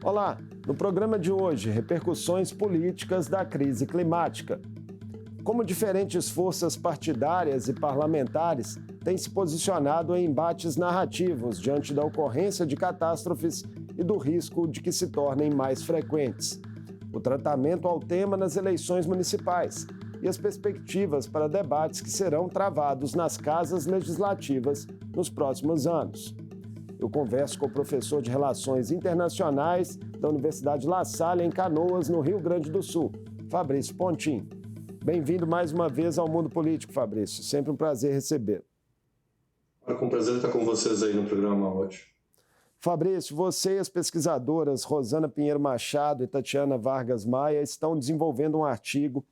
Olá, no programa de hoje, repercussões políticas da crise climática. Como diferentes forças partidárias e parlamentares têm se posicionado em embates narrativos diante da ocorrência de catástrofes e do risco de que se tornem mais frequentes. O tratamento ao tema nas eleições municipais e as perspectivas para debates que serão travados nas casas legislativas nos próximos anos. Eu converso com o professor de Relações Internacionais da Universidade La Salle, em Canoas, no Rio Grande do Sul, Fabrício Pontin. Bem-vindo mais uma vez ao Mundo Político, Fabrício. Sempre um prazer receber. É com prazer estar com vocês aí no programa hoje. Fabrício, você e as pesquisadoras Rosana Pinheiro Machado e Tatiana Vargas Maia estão desenvolvendo um artigo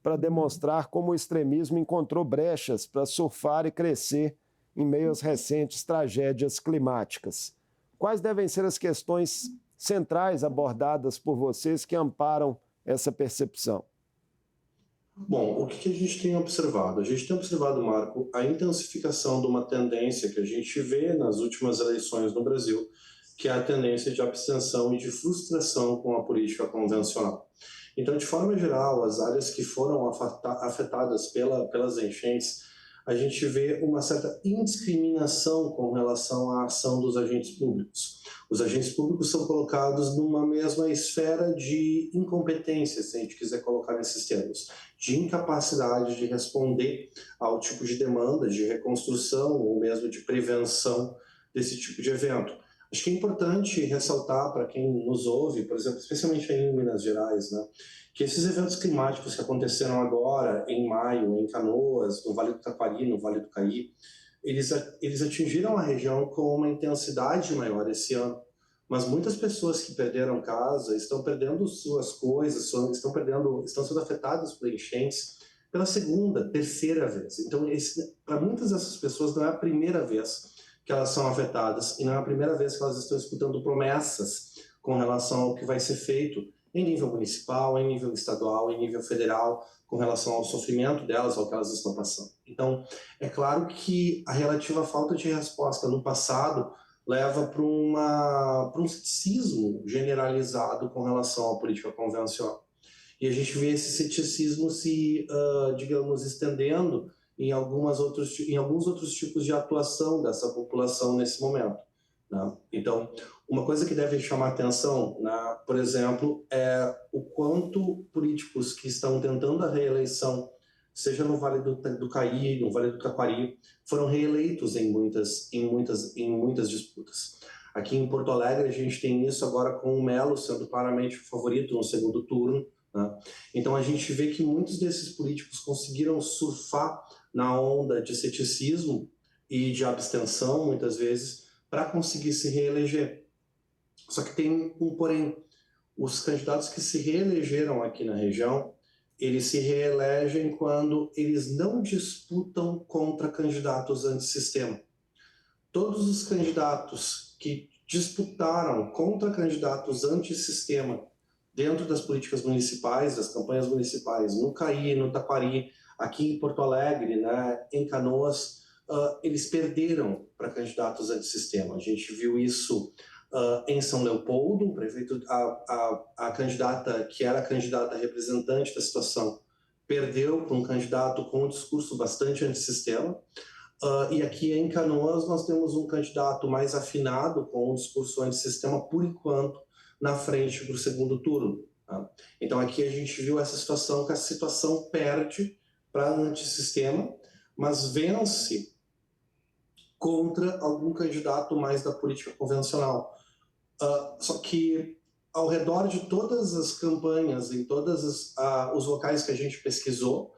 para demonstrar como o extremismo encontrou brechas para surfar e crescer em meio às recentes tragédias climáticas. Quais devem ser as questões centrais abordadas por vocês que amparam essa percepção? Bom, o que a gente tem observado? A gente tem observado, Marco, a intensificação de uma tendência que a gente vê nas últimas eleições no Brasil, que é a tendência de abstenção e de frustração com a política convencional. Então, de forma geral, as áreas que foram afetadas pelas enchentes, a gente vê uma certa indiscriminação com relação à ação dos agentes públicos. Os agentes públicos são colocados numa mesma esfera de incompetência, se a gente quiser colocar nesses termos, de incapacidade de responder ao tipo de demanda, de reconstrução ou mesmo de prevenção desse tipo de evento. Acho que é importante ressaltar para quem nos ouve, por exemplo, especialmente aí em Minas Gerais, né, que esses eventos climáticos que aconteceram agora, em maio, em Canoas, no Vale do Taquari, no Vale do Caí, eles atingiram a região com uma intensidade maior esse ano. Mas muitas pessoas que perderam casa estão perdendo suas coisas, estão sendo afetadas por enchentes pela segunda, terceira vez. Então, para muitas dessas pessoas, não é a primeira vez que elas são afetadas e não é a primeira vez que elas estão escutando promessas com relação ao que vai ser feito em nível municipal, em nível estadual, em nível federal, com relação ao sofrimento delas, ao que elas estão passando. Então, é claro que a relativa falta de resposta no passado leva para um ceticismo generalizado com relação à política convencional. E a gente vê esse ceticismo se, digamos, estendendo em alguns outros tipos de atuação dessa população nesse momento, né? Então, uma coisa que deve chamar atenção, né, por exemplo, é o quanto políticos que estão tentando a reeleição, seja no Vale do Caí, no Vale do Taquari, foram reeleitos em muitas disputas. Aqui em Porto Alegre a gente tem isso agora com o Melo sendo claramente o favorito no segundo turno, né? Então a gente vê que muitos desses políticos conseguiram surfar na onda de ceticismo e de abstenção, muitas vezes, para conseguir se reeleger. Só que tem um porém. Os candidatos que se reelegeram aqui na região, eles se reelegem quando eles não disputam contra candidatos antissistema. Todos os candidatos que disputaram contra candidatos antissistema dentro das políticas municipais, das campanhas municipais, no Caí, no Taquari, aqui em Porto Alegre, né, em Canoas, eles perderam para candidatos antissistema. A gente viu isso em São Leopoldo, o prefeito, a candidata que era a candidata representante da situação perdeu para um candidato com um discurso bastante antissistema. E aqui em Canoas nós temos um candidato mais afinado com um discurso antissistema, por enquanto, na frente para o segundo turno. Tá? Então aqui a gente viu essa situação, que a situação perde para antissistema, mas vence contra algum candidato mais da política convencional. Só que ao redor de todas as campanhas, em todos os locais que a gente pesquisou,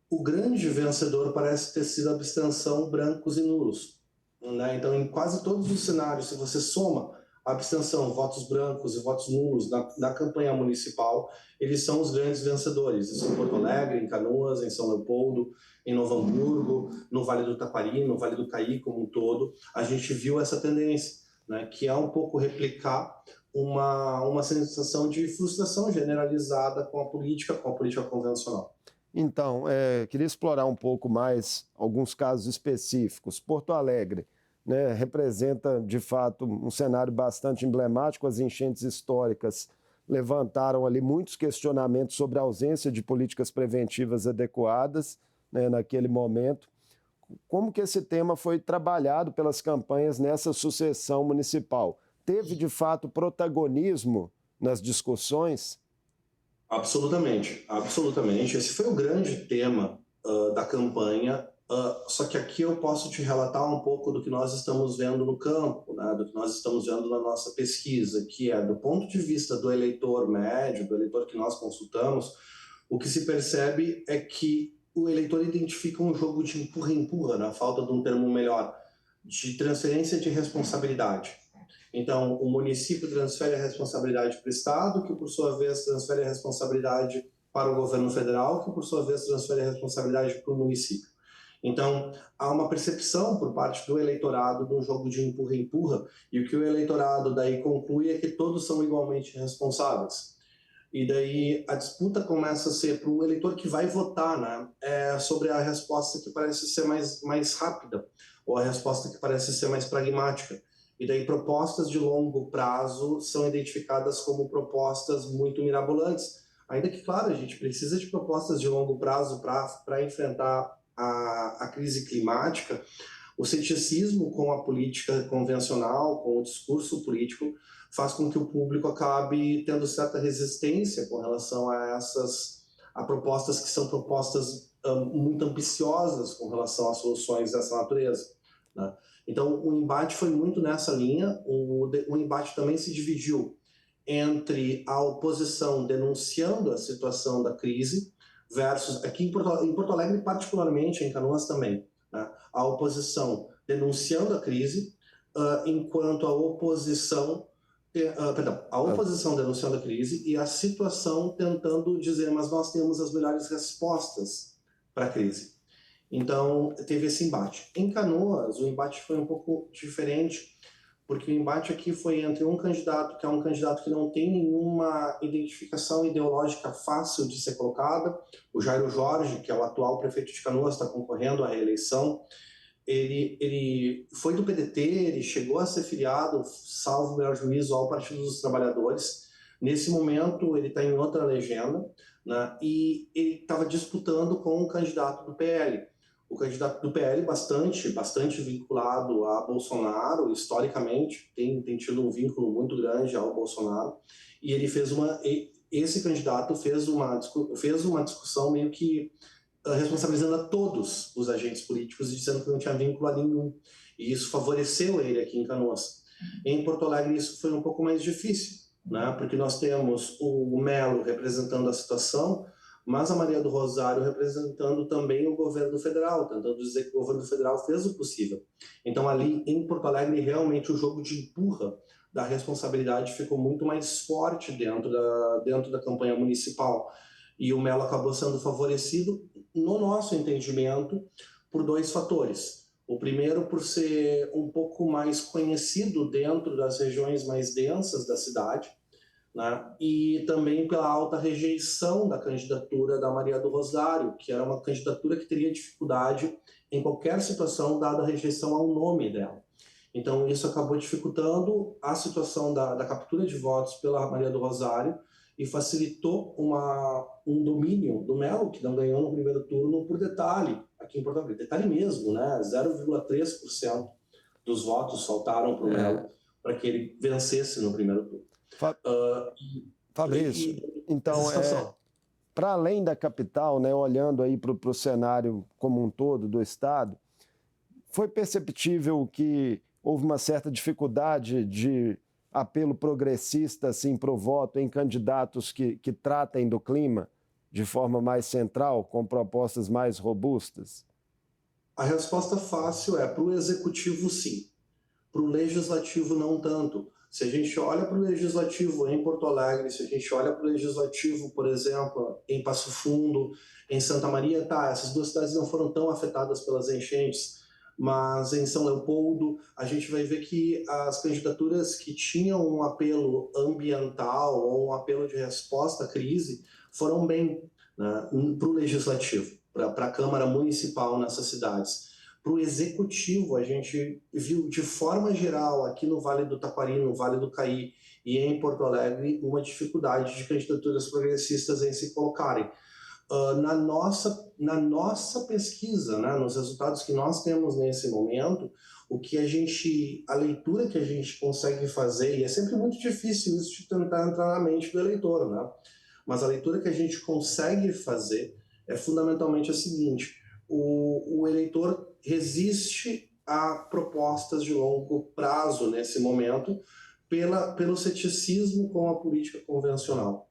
o grande vencedor parece ter sido a abstenção brancos e nulos, né? Então, em quase todos os cenários, se você soma a abstenção, votos brancos e votos nulos na campanha municipal, eles são os grandes vencedores. Isso em Porto Alegre, em Canoas, em São Leopoldo, em Novo Hamburgo, no Vale do Taquari, no Vale do Caí como um todo. A gente viu essa tendência, né, que é um pouco replicar uma sensação de frustração generalizada com a política convencional. Então, queria explorar um pouco mais alguns casos específicos. Porto Alegre, né, representa, de fato, um cenário bastante emblemático. As enchentes históricas levantaram ali muitos questionamentos sobre a ausência de políticas preventivas adequadas, né, naquele momento. Como que esse tema foi trabalhado pelas campanhas nessa sucessão municipal? Teve, de fato, protagonismo nas discussões? Absolutamente, absolutamente. Esse foi o grande tema da campanha. Só que aqui eu posso te relatar um pouco do que nós estamos vendo no campo, né, do que nós estamos vendo na nossa pesquisa, que é do ponto de vista do eleitor médio, do eleitor que nós consultamos, o que se percebe é que o eleitor identifica um jogo de empurra-empurra, na falta de um termo melhor, de transferência de responsabilidade. Então, o município transfere a responsabilidade para o Estado, que por sua vez transfere a responsabilidade para o governo federal, que por sua vez transfere a responsabilidade para o município. Então, há uma percepção por parte do eleitorado de um jogo de empurra-empurra, e o que o eleitorado daí conclui é que todos são igualmente responsáveis. E daí a disputa começa a ser para o eleitor que vai votar, né, sobre a resposta que parece ser mais rápida, ou a resposta que parece ser mais pragmática. E daí propostas de longo prazo são identificadas como propostas muito mirabolantes. Ainda que, claro, a gente precisa de propostas de longo prazo para enfrentar a crise climática. O ceticismo com a política convencional, com o discurso político, faz com que o público acabe tendo certa resistência com relação a propostas que são propostas muito ambiciosas com relação a soluções dessa natureza, né? Então, o embate foi muito nessa linha. O embate também se dividiu entre a oposição denunciando a situação da crise versus, aqui em Porto Alegre particularmente, em Canoas também, né, a oposição denunciando a crise, enquanto a oposição denunciando a crise e a situação tentando dizer, mas nós temos as melhores respostas para a crise. Então, teve esse embate. Em Canoas, o embate foi um pouco diferente, porque o embate aqui foi entre um candidato, que é um candidato que não tem nenhuma identificação ideológica fácil de ser colocada, o Jairo Jorge, que é o atual prefeito de Canoas, está concorrendo à reeleição. Ele foi do PDT, ele chegou a ser filiado, salvo o melhor juízo, ao Partido dos Trabalhadores. Nesse momento, ele está em outra legenda, né, e ele estava disputando com um candidato do PL. O candidato do PL, bastante vinculado a Bolsonaro, historicamente, tem tido um vínculo muito grande ao Bolsonaro, e esse candidato fez uma discussão meio que responsabilizando a todos os agentes políticos e dizendo que não tinha vínculo a nenhum. E isso favoreceu ele aqui em Canoas. Em Porto Alegre isso foi um pouco mais difícil, né? Porque nós temos o Melo representando a situação, mas a Maria do Rosário representando também o governo federal, tentando dizer que o governo federal fez o possível. Então ali em Porto Alegre realmente o jogo de empurra da responsabilidade ficou muito mais forte dentro da campanha municipal. E o Melo acabou sendo favorecido, no nosso entendimento, por dois fatores. O primeiro, por ser um pouco mais conhecido dentro das regiões mais densas da cidade, né? E também pela alta rejeição da candidatura da Maria do Rosário, que era uma candidatura que teria dificuldade em qualquer situação, dada a rejeição ao nome dela. Então, isso acabou dificultando a situação da captura de votos pela Maria do Rosário, e facilitou um domínio do Melo, que não ganhou no primeiro turno por detalhe, aqui em Porto Alegre. Detalhe mesmo, né? 0,3% dos votos faltaram para o Melo para que ele vencesse no primeiro turno. Fabrício, então, para além da capital, né, olhando aí para o cenário como um todo do Estado, foi perceptível que houve uma certa dificuldade de apelo progressista assim, para o voto em candidatos que tratem do clima de forma mais central, com propostas mais robustas? A resposta fácil é para o executivo, sim. Para o legislativo, não tanto. Se a gente olha para o legislativo em Porto Alegre, se a gente olha para o legislativo, por exemplo, em Passo Fundo, em Santa Maria, essas duas cidades não foram tão afetadas pelas enchentes, mas em São Leopoldo a gente vai ver que as candidaturas que tinham um apelo ambiental ou um apelo de resposta à crise foram bem, né, para o legislativo, para a Câmara Municipal nessas cidades. Para o executivo, a gente viu de forma geral aqui no Vale do Taquari, no Vale do Caí e em Porto Alegre uma dificuldade de candidaturas progressistas em se colocarem. Na nossa pesquisa, né, nos resultados que nós temos nesse momento, a leitura que a gente consegue fazer, e é sempre muito difícil isso de tentar entrar na mente do eleitor, né? Mas a leitura que a gente consegue fazer é fundamentalmente a seguinte: o eleitor resiste a propostas de longo prazo nesse momento pelo ceticismo com a política convencional.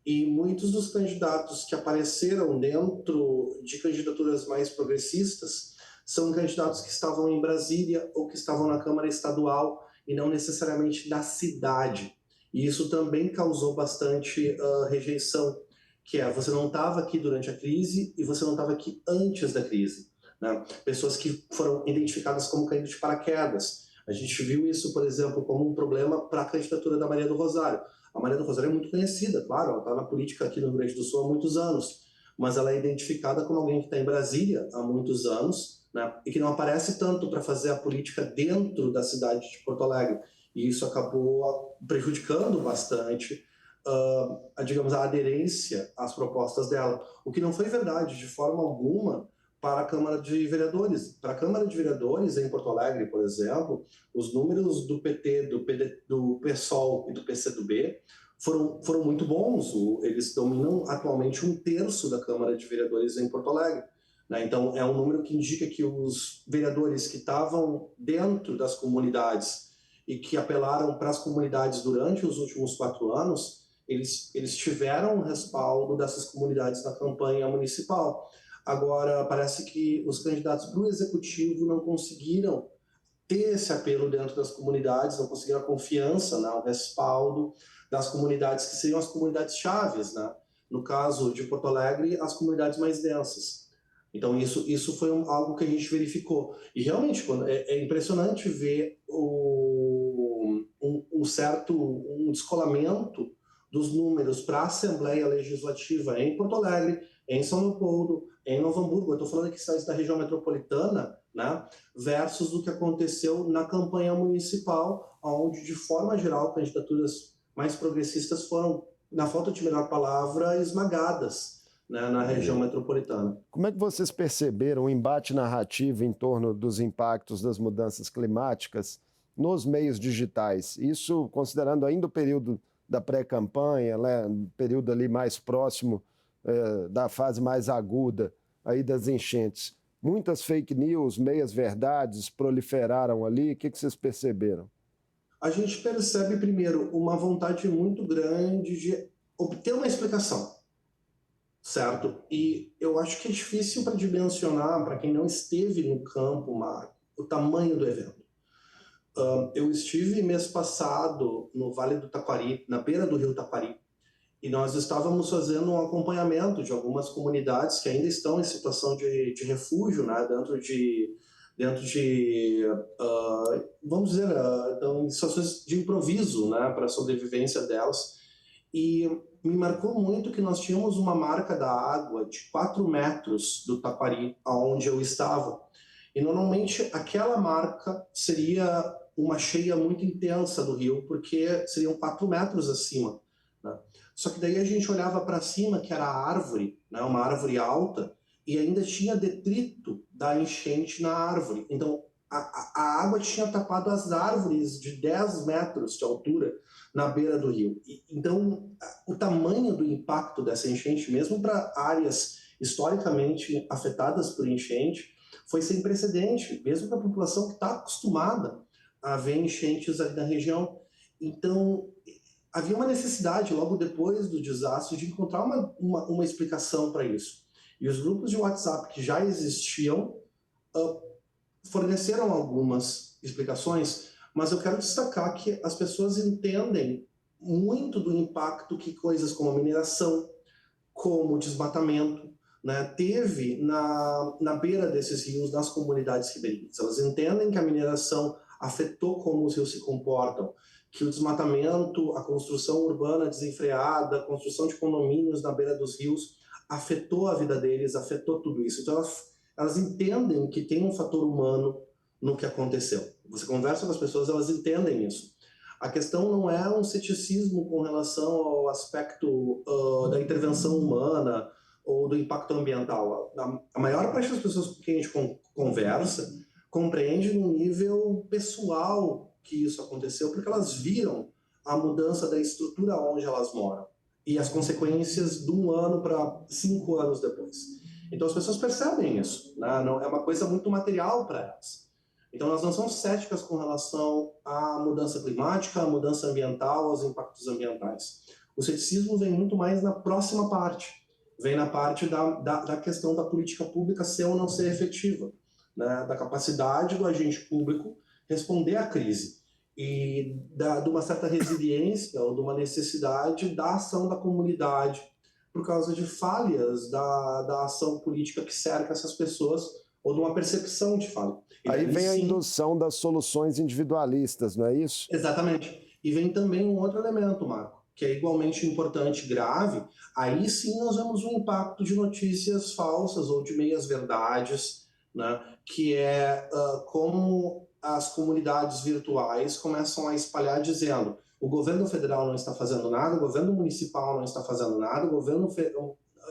E muitos dos candidatos que apareceram dentro de candidaturas mais progressistas são candidatos que estavam em Brasília ou que estavam na Câmara Estadual e não necessariamente na cidade. E isso também causou bastante rejeição, que é: você não estava aqui durante a crise e você não estava aqui antes da crise, né? Pessoas que foram identificadas como caindo de paraquedas. A gente viu isso, por exemplo, como um problema para a candidatura da Maria do Rosário. A Maria do Rosário é muito conhecida, claro, ela está na política aqui no Rio Grande do Sul há muitos anos, mas ela é identificada como alguém que está em Brasília há muitos anos, né, e que não aparece tanto para fazer a política dentro da cidade de Porto Alegre. E isso acabou prejudicando bastante, digamos, a aderência às propostas dela, o que não foi verdade de forma alguma para a Câmara de Vereadores. Para a Câmara de Vereadores, em Porto Alegre, por exemplo, os números do PT, do PSOL e do PCdoB foram muito bons. Eles dominam atualmente 1/3 da Câmara de Vereadores em Porto Alegre, né? Então, é um número que indica que os vereadores que estavam dentro das comunidades e que apelaram para as comunidades durante os últimos 4 anos, eles tiveram o respaldo dessas comunidades na campanha municipal. Agora, parece que os candidatos para o executivo não conseguiram ter esse apelo dentro das comunidades, não conseguiram a confiança, né, o respaldo das comunidades que seriam as comunidades chaves, né? No caso de Porto Alegre, as comunidades mais densas. Então, isso foi algo que a gente verificou. E realmente, é impressionante ver um descolamento dos números para a Assembleia Legislativa em Porto Alegre, em São Leopoldo, em Novo Hamburgo. Eu estou falando aqui cidades da região metropolitana, né, versus o que aconteceu na campanha municipal, onde, de forma geral, candidaturas mais progressistas foram, na falta de melhor palavra, esmagadas, né, na região metropolitana. Como é que vocês perceberam o embate narrativo em torno dos impactos das mudanças climáticas nos meios digitais? Isso considerando ainda o período da pré-campanha, né, período ali mais próximo da fase mais aguda aí das enchentes. Muitas fake news, meias-verdades proliferaram ali. O que vocês perceberam? A gente percebe, primeiro, uma vontade muito grande de obter uma explicação, certo? E eu acho que é difícil para dimensionar, para quem não esteve no campo, Marco, o tamanho do evento. Eu estive mês passado no Vale do Taquari, na beira do rio Taquari, e nós estávamos fazendo um acompanhamento de algumas comunidades que ainda estão em situação de refúgio, né, vamos dizer, em situações de improviso, né, para a sobrevivência delas. E me marcou muito que nós tínhamos uma marca da água de 4 metros do Taquari, aonde eu estava. E normalmente aquela marca seria uma cheia muito intensa do rio, porque seriam 4 metros acima, né? Só que daí a gente olhava para cima, que era a árvore, né, uma árvore alta, e ainda tinha detrito da enchente na árvore. Então, a água tinha tapado as árvores de 10 metros de altura na beira do rio. Então, o tamanho do impacto dessa enchente, mesmo para áreas historicamente afetadas por enchente, foi sem precedente, mesmo para a população que está acostumada a ver enchentes ali na região. Então, havia uma necessidade, logo depois do desastre, de encontrar uma explicação para isso. E os grupos de WhatsApp que já existiam forneceram algumas explicações, mas eu quero destacar que as pessoas entendem muito do impacto que coisas como a mineração, como o desmatamento, né, teve na beira desses rios, nas comunidades ribeirinhas. Elas entendem que a mineração afetou como os rios se comportam, que o desmatamento, a construção urbana desenfreada, a construção de condomínios na beira dos rios afetou a vida deles, afetou tudo isso. Então elas elas entendem que tem um fator humano no que aconteceu. Você conversa com as pessoas, elas entendem isso. A questão não é um ceticismo com relação ao aspecto da intervenção humana ou do impacto ambiental. A maior parte das pessoas com quem a gente conversa compreende no nível pessoal que isso aconteceu, porque elas viram a mudança da estrutura onde elas moram e as consequências de 1 ano para 5 anos depois. Então as pessoas percebem isso, né? Não, é uma coisa muito material para elas. Então nós não somos céticas com relação à mudança climática, à mudança ambiental, aos impactos ambientais. O ceticismo vem muito mais na próxima parte, vem na parte da questão da política pública ser ou não ser efetiva, né? Da capacidade do agente público responder à crise e de uma certa resiliência ou de uma necessidade da ação da comunidade por causa de falhas da ação política que cerca essas pessoas ou de uma percepção de falha. Aí vem a indução das soluções individualistas, não é isso? Exatamente. E vem também um outro elemento, Marco, que é igualmente importante e grave. Aí sim nós vemos um impacto de notícias falsas ou de meias-verdades, né? Que é como as comunidades virtuais começam a espalhar dizendo o governo federal não está fazendo nada, o governo municipal não está fazendo nada, o governo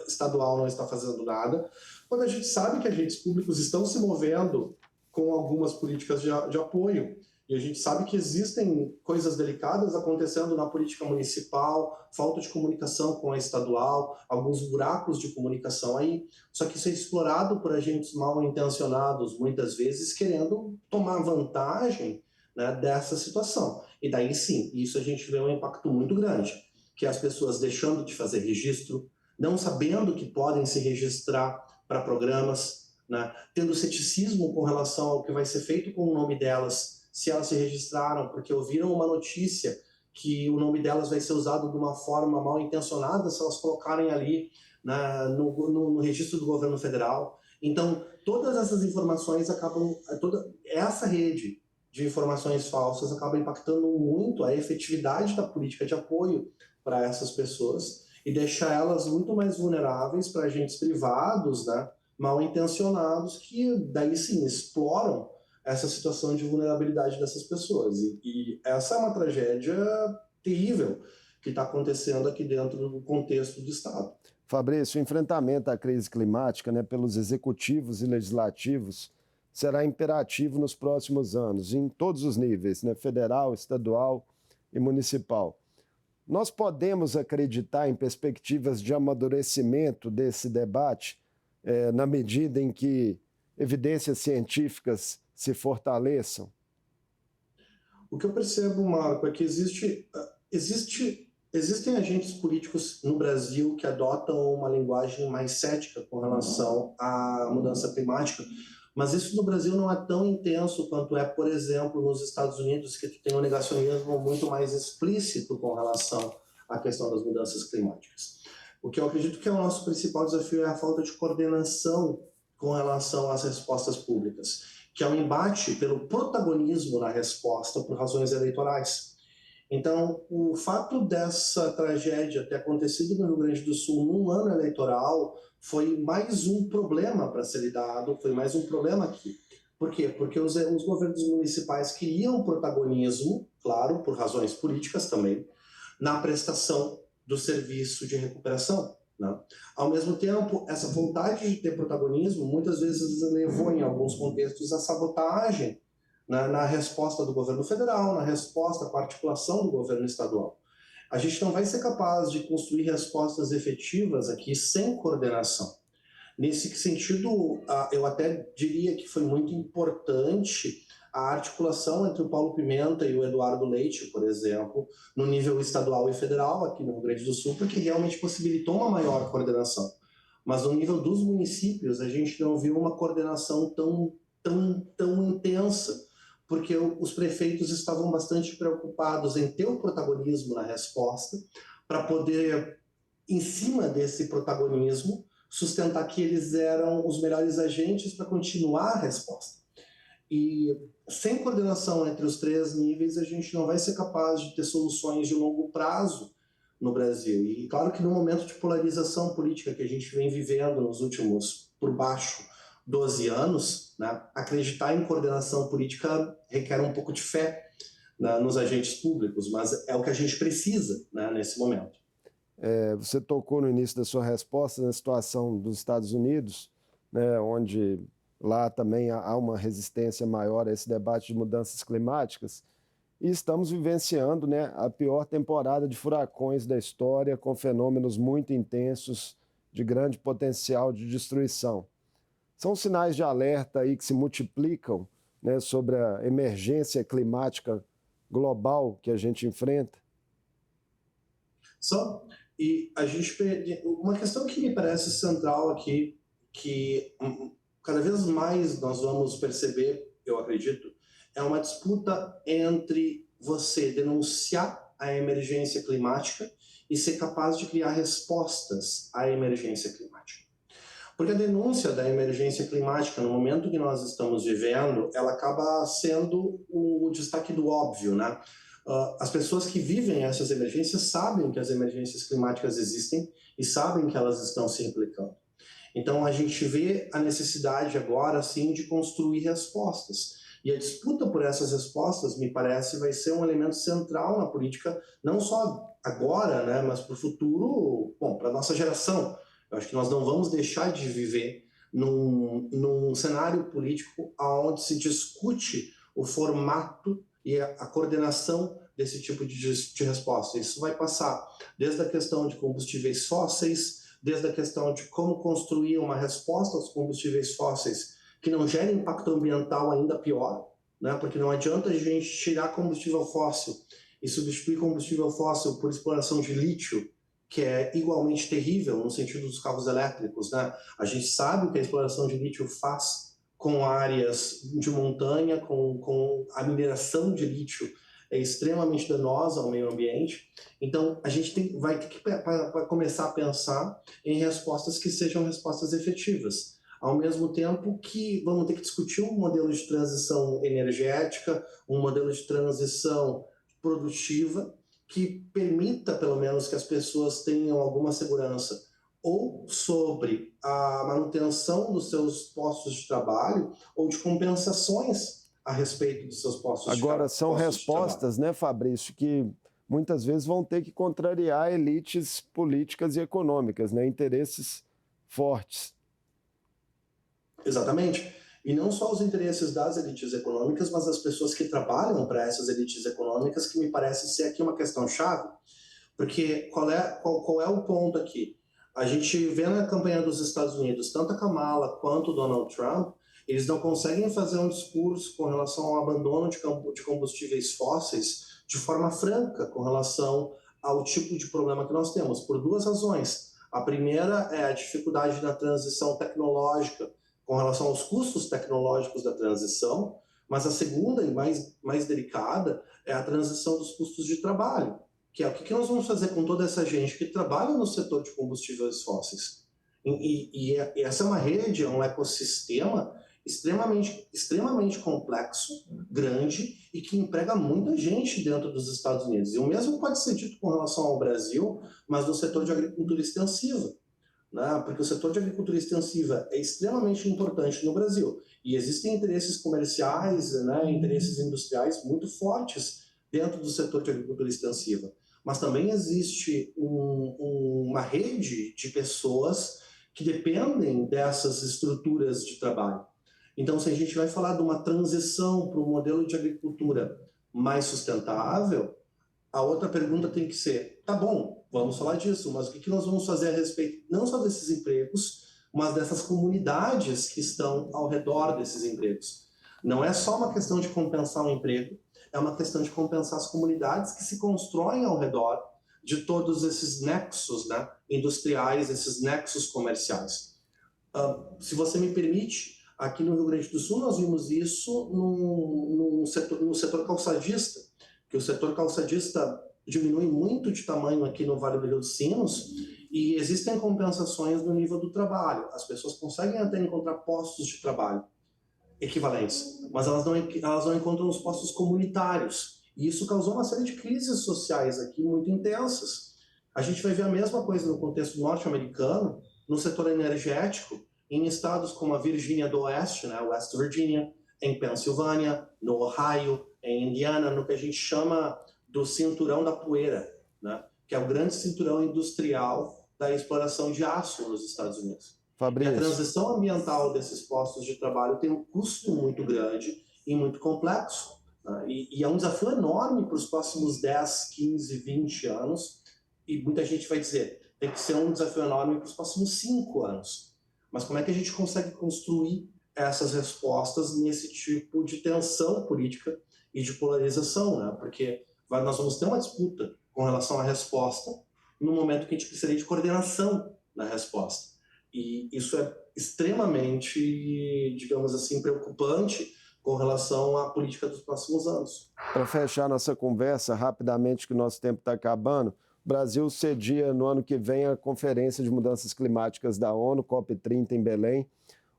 estadual não está fazendo nada, quando a gente sabe que agentes públicos estão se movendo com algumas políticas de apoio. E a gente sabe que existem coisas delicadas acontecendo na política municipal, falta de comunicação com a estadual, alguns buracos de comunicação aí. Só que isso é explorado por agentes mal intencionados, muitas vezes querendo tomar vantagem, né, dessa situação. E daí sim, isso a gente vê um impacto muito grande, que é as pessoas deixando de fazer registro, não sabendo que podem se registrar para programas, né, tendo ceticismo com relação ao que vai ser feito com o nome delas, se elas se registraram, porque ouviram uma notícia que o nome delas vai ser usado de uma forma mal intencionada se elas colocarem ali, né, no registro do governo federal. Então, todas essas informações acabam, toda essa rede de informações falsas acaba impactando muito a efetividade da política de apoio para essas pessoas e deixa elas muito mais vulneráveis para agentes privados, né, mal intencionados, que daí sim exploram essa situação de vulnerabilidade dessas pessoas. E essa é uma tragédia terrível que está acontecendo aqui dentro do contexto do Estado. Fabrício, o enfrentamento à crise climática, né, pelos executivos e legislativos será imperativo nos próximos anos, em todos os níveis, né, federal, estadual e municipal. Nós podemos acreditar em perspectivas de amadurecimento desse debate, na medida em que evidências científicas se fortaleçam? O que eu percebo, Marco, é que existem agentes políticos no Brasil que adotam uma linguagem mais cética com relação à mudança climática, mas isso no Brasil não é tão intenso quanto é, por exemplo, nos Estados Unidos, que tu tem um negacionismo muito mais explícito com relação à questão das mudanças climáticas. O que eu acredito que é o nosso principal desafio é a falta de coordenação com relação às respostas públicas, que é um embate pelo protagonismo na resposta por razões eleitorais. Então, o fato dessa tragédia ter acontecido no Rio Grande do Sul num ano eleitoral foi mais um problema para ser lidado, foi mais um problema aqui. Por quê? Porque os governos municipais queriam protagonismo, claro, por razões políticas também, na prestação do serviço de recuperação, né? Ao mesmo tempo, essa vontade de ter protagonismo muitas vezes levou, em alguns contextos, à sabotagem na resposta do governo federal, na resposta com a articulação do governo estadual. A gente não vai ser capaz de construir respostas efetivas aqui sem coordenação. Nesse sentido, eu até diria que foi muito importante a articulação entre o Paulo Pimenta e o Eduardo Leite, por exemplo, no nível estadual e federal aqui no Rio Grande do Sul, porque realmente possibilitou uma maior coordenação. Mas no nível dos municípios, a gente não viu uma coordenação tão intensa, porque os prefeitos estavam bastante preocupados em ter o protagonismo na resposta, para poder, em cima desse protagonismo, sustentar que eles eram os melhores agentes para continuar a resposta. E sem coordenação entre os 3 níveis, a gente não vai ser capaz de ter soluções de longo prazo no Brasil. E claro que no momento de polarização política que a gente vem vivendo nos últimos, por baixo, 12 anos, né, acreditar em coordenação política requer um pouco de fé, né, nos agentes públicos, mas é o que a gente precisa, né, nesse momento. Você tocou no início da sua resposta na situação dos Estados Unidos, né, onde lá também há uma resistência maior a esse debate de mudanças climáticas, e estamos vivenciando, né, a pior temporada de furacões da história, com fenômenos muito intensos de grande potencial de destruição. São sinais de alerta aí que se multiplicam, né, sobre a emergência climática global que a gente enfrenta. Só, e a gente, uma questão que me parece central aqui, que cada vez mais nós vamos perceber, eu acredito, é uma disputa entre você denunciar a emergência climática e ser capaz de criar respostas à emergência climática. Porque a denúncia da emergência climática, no momento que nós estamos vivendo, ela acaba sendo o destaque do óbvio, né? As pessoas que vivem essas emergências sabem que as emergências climáticas existem e sabem que elas estão se replicando. Então, a gente vê a necessidade agora, sim, de construir respostas. E a disputa por essas respostas, me parece, vai ser um elemento central na política, não só agora, né, mas para o futuro, bom, para a nossa geração. Eu acho que nós não vamos deixar de viver num cenário político onde se discute o formato e a coordenação desse tipo de resposta. Isso vai passar desde a questão de combustíveis fósseis, desde a questão de como construir uma resposta aos combustíveis fósseis que não gere impacto ambiental ainda pior, né? Porque não adianta a gente tirar combustível fóssil e substituir combustível fóssil por exploração de lítio, que é igualmente terrível no sentido dos carros elétricos, né? A gente sabe o que a exploração de lítio faz com áreas de montanha, com a mineração de lítio é extremamente danosa ao meio ambiente. Então, a gente vai ter que começar a pensar em respostas que sejam respostas efetivas. Ao mesmo tempo que vamos ter que discutir um modelo de transição energética, um modelo de transição produtiva, que permita, pelo menos, que as pessoas tenham alguma segurança ou sobre a manutenção dos seus postos de trabalho ou de compensações a respeito dos seus postos de trabalho. Agora, são respostas, né, Fabrício, que muitas vezes vão ter que contrariar elites políticas e econômicas, né, interesses fortes. Exatamente. E não só os interesses das elites econômicas, mas das pessoas que trabalham para essas elites econômicas, que me parece ser aqui uma questão chave. Porque qual é o ponto aqui? A gente vê na campanha dos Estados Unidos, tanto a Kamala quanto o Donald Trump, eles não conseguem fazer um discurso com relação ao abandono de combustíveis fósseis de forma franca com relação ao tipo de problema que nós temos, por duas razões. A primeira é a dificuldade da transição tecnológica com relação aos custos tecnológicos da transição, mas a segunda e mais delicada é a transição dos custos de trabalho, que é o que nós vamos fazer com toda essa gente que trabalha no setor de combustíveis fósseis. E essa é uma rede, é um ecossistema extremamente complexo, grande e que emprega muita gente dentro dos Estados Unidos. E o mesmo pode ser dito com relação ao Brasil, mas no setor de agricultura extensiva, né? Porque o setor de agricultura extensiva é extremamente importante no Brasil e existem interesses comerciais, né, interesses industriais muito fortes dentro do setor de agricultura extensiva. Mas também existe uma rede de pessoas que dependem dessas estruturas de trabalho. Então, se a gente vai falar de uma transição para um modelo de agricultura mais sustentável, a outra pergunta tem que ser, tá bom, vamos falar disso, mas o que nós vamos fazer a respeito não só desses empregos, mas dessas comunidades que estão ao redor desses empregos? Não é só uma questão de compensar um emprego, é uma questão de compensar as comunidades que se constroem ao redor de todos esses nexos, né, industriais, esses nexos comerciais. Se você me permite, aqui no Rio Grande do Sul nós vimos isso no setor calçadista, que o setor calçadista diminui muito de tamanho aqui no Vale do Rio dos Sinos e existem compensações no nível do trabalho. As pessoas conseguem até encontrar postos de trabalho equivalentes, mas elas não encontram os postos comunitários. E isso causou uma série de crises sociais aqui muito intensas. A gente vai ver a mesma coisa no contexto norte-americano, no setor energético, em estados como a Virgínia do Oeste, né, West Virginia, em Pensilvânia, no Ohio, em Indiana, no que a gente chama do cinturão da poeira, né, que é o grande cinturão industrial da exploração de aço nos Estados Unidos. Fabrício. E a transição ambiental desses postos de trabalho tem um custo muito grande e muito complexo, né, e é um desafio enorme para os próximos 10, 15, 20 anos, e muita gente vai dizer, tem que ser um desafio enorme para os próximos 5 anos. Mas como é que a gente consegue construir essas respostas nesse tipo de tensão política e de polarização, né? Porque nós vamos ter uma disputa com relação à resposta no momento que a gente precisaria de coordenação na resposta. E isso é extremamente, digamos assim, preocupante com relação à política dos próximos anos. Para fechar nossa conversa, rapidamente, que o nosso tempo está acabando, o Brasil cedia no ano que vem a Conferência de Mudanças Climáticas da ONU, COP30, em Belém.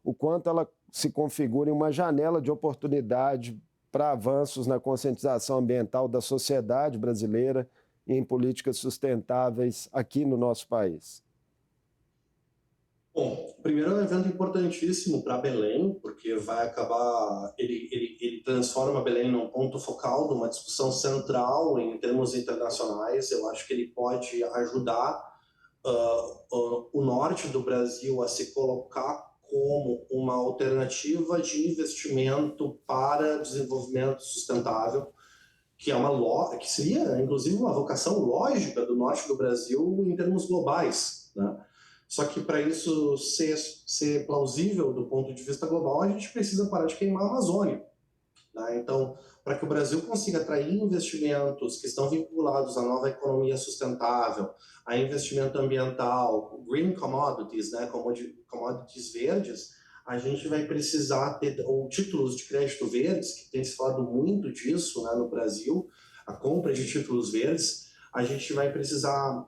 O quanto ela se configura em uma janela de oportunidade para avanços na conscientização ambiental da sociedade brasileira e em políticas sustentáveis aqui no nosso país? Bom, primeiro é um evento importantíssimo para Belém, porque vai acabar, ele transforma Belém num ponto focal de uma discussão central em termos internacionais. Eu acho que ele pode ajudar o norte do Brasil a se colocar como uma alternativa de investimento para desenvolvimento sustentável, que que seria, inclusive, uma vocação lógica do norte do Brasil em termos globais, né? Só que para isso ser plausível do ponto de vista global, a gente precisa parar de queimar a Amazônia, né? Então, para que o Brasil consiga atrair investimentos que estão vinculados à nova economia sustentável, a investimento ambiental, green commodities, né, commodities verdes, a gente vai precisar ter ou títulos de crédito verdes, que tem se falado muito disso, né, no Brasil, a compra de títulos verdes. A gente vai precisar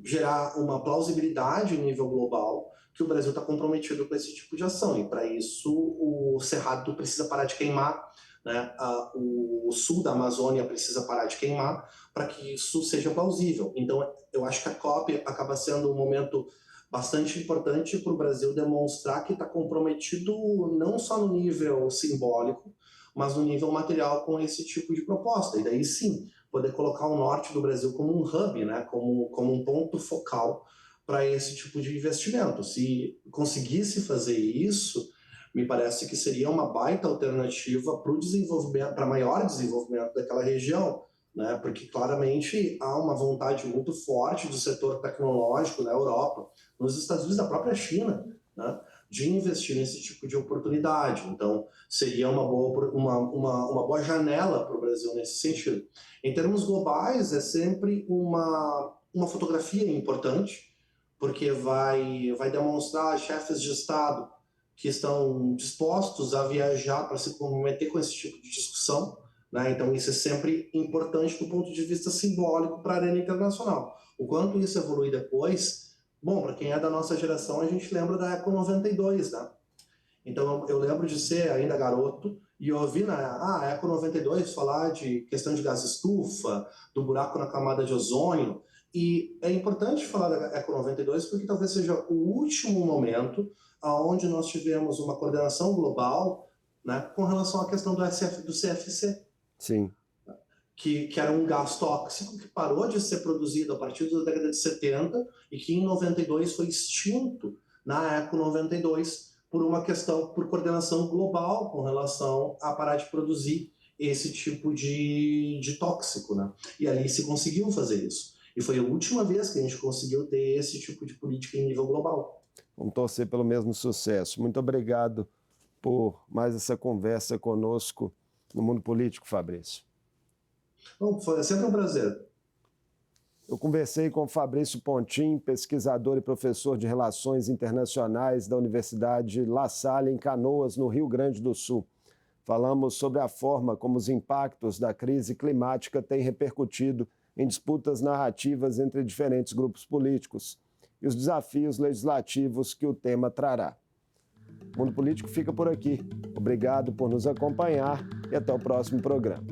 gerar uma plausibilidade em nível global que o Brasil está comprometido com esse tipo de ação. E para isso o Cerrado precisa parar de queimar, né? O sul da Amazônia precisa parar de queimar para que isso seja plausível. Então, eu acho que a COP acaba sendo um momento bastante importante para o Brasil demonstrar que está comprometido não só no nível simbólico, mas no nível material com esse tipo de proposta. E daí sim, poder colocar o norte do Brasil como um hub, né? como um ponto focal para esse tipo de investimento. Se conseguisse fazer isso, me parece que seria uma baita alternativa para o desenvolvimento, para maior desenvolvimento daquela região, né? Porque claramente há uma vontade muito forte do setor tecnológico na Europa, nos Estados Unidos, da própria China, né? De investir nesse tipo de oportunidade. Então, seria uma boa janela para o Brasil nesse sentido. Em termos globais, é sempre uma fotografia importante, porque vai demonstrar chefes de Estado que estão dispostos a viajar para se comprometer com esse tipo de discussão, né? Então, isso é sempre importante do ponto de vista simbólico para a arena internacional. O quanto isso evolui depois, bom, para quem é da nossa geração, a gente lembra da Eco 92, né? Então, eu lembro de ser ainda garoto e ouvir na Eco 92 falar de questão de gás estufa, do buraco na camada de ozônio. E é importante falar da Eco 92 porque talvez seja o último momento onde nós tivemos uma coordenação global, né, com relação à questão do CFC. Sim. Que era um gás tóxico que parou de ser produzido a partir da década de 70 e que em 92 foi extinto na Eco 92 por coordenação global com relação a parar de produzir esse tipo de tóxico, né? E ali se conseguiu fazer isso. E foi a última vez que a gente conseguiu ter esse tipo de política em nível global. Vamos torcer pelo mesmo sucesso. Muito obrigado por mais essa conversa conosco no Mundo Político, Fabrício. Bom, foi sempre um prazer. Eu conversei com Fabrício Pontin, pesquisador e professor de Relações Internacionais da Universidade La Salle, em Canoas, no Rio Grande do Sul. Falamos sobre a forma como os impactos da crise climática têm repercutido em disputas narrativas entre diferentes grupos políticos e os desafios legislativos que o tema trará. O Mundo Político fica por aqui. Obrigado por nos acompanhar e até o próximo programa.